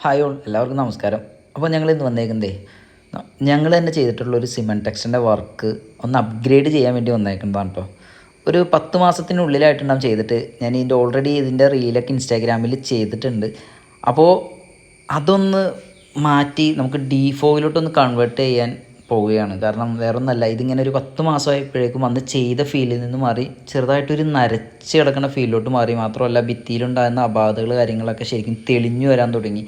Hi all, എല്ലാവർക്കും നമസ്കാരം. അപ്പോൾ ഞങ്ങൾ ഇന്ന് വന്നേക്കുന്നതേ ഞങ്ങൾ തന്നെ ചെയ്തിട്ടുള്ള ഒരു സിമെൻറ്റ് ടെക്സ്റ്റിൻ്റെ വർക്ക് ഒന്ന് അപ്ഗ്രേഡ് ചെയ്യാൻ വേണ്ടി വന്നേക്കുന്നതാണ് കേട്ടോ. ഒരു 10 മാസത്തിനുള്ളിലായിട്ടുണ്ടാകും ചെയ്തിട്ട്. ഞാൻ ഇതിൻ്റെ ഓൾറെഡി ഇതിൻ്റെ റീലൊക്കെ ഇൻസ്റ്റാഗ്രാമിൽ ചെയ്തിട്ടുണ്ട്. അപ്പോൾ അതൊന്ന് മാറ്റി നമുക്ക് ഡീഫോയിലോട്ടൊന്ന് കൺവേർട്ട് ചെയ്യാൻ പോവുകയാണ്. കാരണം വേറൊന്നല്ല, ഇതിങ്ങനെ ഒരു 10 മാസമായപ്പോഴേക്കും അന്ന് ചെയ്ത ഫീലിൽ നിന്ന് മാറി ചെറുതായിട്ടൊരു നരച്ച് കിടക്കുന്ന ഫീലിലോട്ട് മാറി. മാത്രമല്ല ഭിത്തിയിലുണ്ടാകുന്ന അപാധകൾ കാര്യങ്ങളൊക്കെ ശരിക്കും തെളിഞ്ഞു വരാൻ തുടങ്ങി.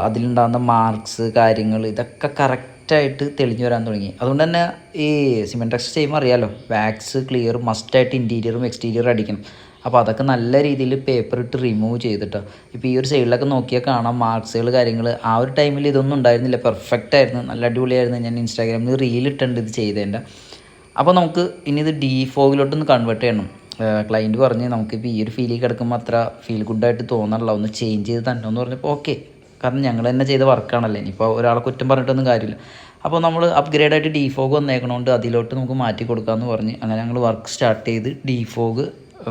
അതിലുണ്ടാകുന്ന മാർക്സ് കാര്യങ്ങൾ ഇതൊക്കെ കറക്റ്റായിട്ട് തെളിഞ്ഞു വരാൻ തുടങ്ങി. അതുകൊണ്ട് തന്നെ ഈ സിമെൻറ്റ് ടെക്സ്റ്റ് ചെയ്യുമ്പോൾ അറിയാമല്ലോ, വാക്സ് ക്ലിയർ മസ്റ്റായിട്ട് ഇൻറ്റീരിയറും എക്സ്റ്റീരിയറും അടിക്കണം. അപ്പോൾ അതൊക്കെ നല്ല രീതിയിൽ പേപ്പർ ഇട്ട് റിമൂവ് ചെയ്തിട്ടോ. ഇപ്പോൾ ഈ ഒരു സൈഡിലൊക്കെ നോക്കിയാൽ കാണാം മാർക്സുകൾ കാര്യങ്ങൾ. ആ ഒരു ടൈമിൽ ഇതൊന്നും ഉണ്ടായിരുന്നില്ല, പെർഫെക്റ്റ് ആയിരുന്നു, നല്ല അടിപൊളിയായിരുന്നു. ഞാൻ ഇൻസ്റ്റാഗ്രാമിൽ റീലിട്ടുണ്ട് ഇത് ചെയ്തതിൻ്റെ. അപ്പോൾ നമുക്ക് ഇനി ഇത് ഡീഫോഗിലോട്ടൊന്ന് കൺവേർട്ട് ചെയ്യണം. ക്ലയൻറ്റ് പറഞ്ഞ് നമുക്കിപ്പോൾ ഈ ഒരു ഫീലിൽ കിടക്കുമ്പോൾ അത്ര ഫീൽ ഗുഡായിട്ട് തോന്നാറില്ല, ഒന്ന് ചേഞ്ച് ചെയ്ത് തന്നെ എന്ന് പറഞ്ഞപ്പോൾ ഓക്കെ. കാരണം ഞങ്ങൾ തന്നെ ചെയ്ത വർക്കാണല്ലേ, ഇനിയിപ്പോൾ ഒരാളെ കുറ്റം പറഞ്ഞിട്ടൊന്നും കാര്യമില്ല. അപ്പോൾ നമ്മൾ അപ്ഗ്രേഡായിട്ട് ഡീഫോഗ് വന്നേക്കണോണ്ട് അതിലോട്ട് നമുക്ക് മാറ്റി കൊടുക്കാമെന്ന് പറഞ്ഞ് അങ്ങനെ ഞങ്ങൾ വർക്ക് സ്റ്റാർട്ട് ചെയ്ത് ഡീഫോഗ്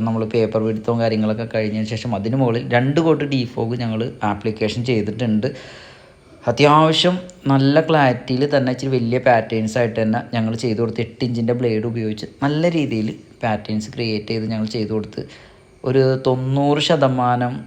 നമ്മൾ പേപ്പർ പിടുത്തവും കാര്യങ്ങളൊക്കെ കഴിഞ്ഞതിന് ശേഷം അതിന് മുകളിൽ 2 കോട്ട് ഡീഫോഗ് ഞങ്ങൾ ആപ്ലിക്കേഷൻ ചെയ്തിട്ടുണ്ട്. അത്യാവശ്യം നല്ല ക്ലാരിറ്റിയിൽ തന്നെ ഇച്ചിരി വലിയ പാറ്റേൺസ് ആയിട്ട് തന്നെ ഞങ്ങൾ ചെയ്ത് കൊടുത്ത് 8 ഇഞ്ചിൻ്റെ ബ്ലേഡ് ഉപയോഗിച്ച് നല്ല രീതിയിൽ പാറ്റേൺസ് ക്രിയേറ്റ് ചെയ്ത് ഞങ്ങൾ ചെയ്ത് കൊടുത്ത് ഒരു 90%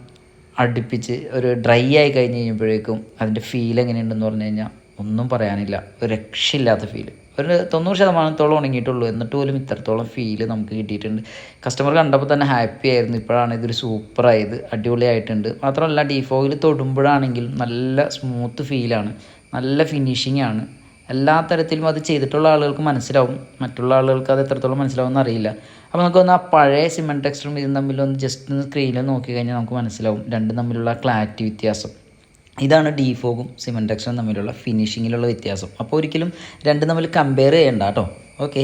അടുപ്പിച്ച് ഒരു ഡ്രൈ ആയി കഴിഞ്ഞ് കഴിയുമ്പോഴേക്കും അതിൻ്റെ ഫീൽ എങ്ങനെയുണ്ടെന്ന് പറഞ്ഞു കഴിഞ്ഞാൽ ഒന്നും പറയാനില്ല, ഒരു രക്ഷയില്ലാത്ത ഫീൽ. ഒരു 90% ഉണങ്ങിയിട്ടുള്ളൂ, എന്നിട്ട് പോലും ഇത്രത്തോളം ഫീല് നമുക്ക് കിട്ടിയിട്ടുണ്ട്. കസ്റ്റമർ കണ്ടപ്പോൾ തന്നെ ഹാപ്പി ആയിരുന്നു. ഇപ്പോഴാണ് ഇതൊരു സൂപ്പറായത്, അടിപൊളിയായിട്ടുണ്ട്. മാത്രമല്ല ഡീഫോഗിൽ തൊടുമ്പോഴാണെങ്കിലും നല്ല സ്മൂത്ത് ഫീലാണ്, നല്ല ഫിനിഷിംഗ് ആണ്. എല്ലാ തരത്തിലും അത് ചെയ്തിട്ടുള്ള ആളുകൾക്ക് മനസ്സിലാവും, മറ്റുള്ള ആളുകൾക്ക് അത് എത്രത്തോളം മനസ്സിലാവുമെന്ന് അറിയില്ല. അപ്പോൾ നമുക്കൊന്ന് ആ പഴയ സിമെൻറ്റ് ടെക്സ്റ്റും ഇതും തമ്മിലൊന്ന് ജസ്റ്റ് ഒന്ന് സ്ക്രീനിൽ നോക്കി കഴിഞ്ഞാൽ നമുക്ക് മനസ്സിലാവും രണ്ടും തമ്മിലുള്ള ക്ലാരിറ്റി വ്യത്യാസം. ഇതാണ് ഡീഫോഗും സിമെൻറ്റ് ടെക്സ്റ്റും തമ്മിലുള്ള ഫിനിഷിങ്ങിലുള്ള വ്യത്യാസം. അപ്പോൾ ഒരിക്കലും രണ്ടും തമ്മിൽ കമ്പയർ ചെയ്യണ്ട കേട്ടോ. ഓക്കെ.